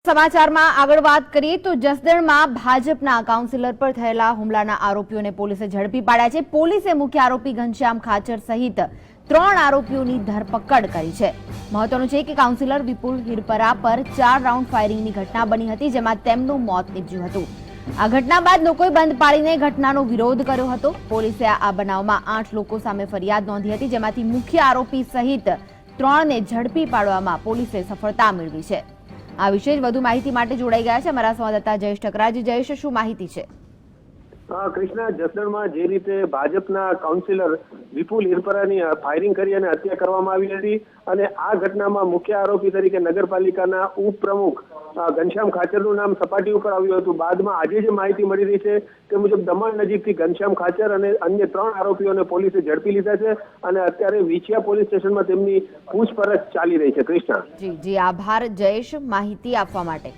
સમાચારમાં આગળ વાત કરીએ તો જસદણમાં ભાજપના કાઉન્સિલર પર થયેલા હુમલાના આરોપીઓને પોલીસે ઝડપી પાડ્યા છે। પોલીસે મુખ્ય આરોપી ઘનશ્યામ ખાચર સહિત 3 આરોપીઓની ધરપકડ કરી છે। મહત્વનું છે કે કાઉન્સિલર વિપુલ હિરપરા પર 4 રાઉન્ડ ફાયરિંગની ઘટના બની હતી, જેમાં તેમનું મોત નીપજ્યું હતું। આ ઘટના બાદ લોકોએ બંધ પાડીને ઘટનાનો વિરોધ કર્યો હતો। પોલીસે આ બનાવમાં 8 લોકો સામે ફરિયાદ નોંધી હતી, જેમાંથી મુખ્ય આરોપી સહિત 3ને ઝડપી પાડવામાં પોલીસે સફળતા મેળવી છે। આ વિશે વધુ માહિતી માટે જોડાઈ ગયા છે અમારા સંવાદદાતા જયેશ ઠકરાર। જયેશ, શું માહિતી છે? કૃષ્ણા, જસદણમાં જે રીતે ભાજપના કાઉન્સિલર વિપુલ હિરપરાની ફાયરિંગ કરી અને હત્યા કરવામાં આવી હતી અને આ ઘટનામાં મુખ્ય આરોપી તરીકે નગરપાલિકાના ઉપપ્રમુખ ઘનશ્યામ ખાચરનું નામ સપાટી ઉપર આવ્યું હતું। બાદમાં આજે જે માહિતી મળી રહી છે તે મુજબ દમણ નજીકથી ઘનશ્યામ ખાચર અને અન્ય 3 આરોપીઓને પોલીસે ઝડપી લીધા છે અને અત્યારે વિછિયા પોલીસ સ્ટેશનમાં તેમની પૂછપરછ ચાલી રહી છે। કૃષ્ણા જી, આભાર જયેશ માહિતી આપવા માટે।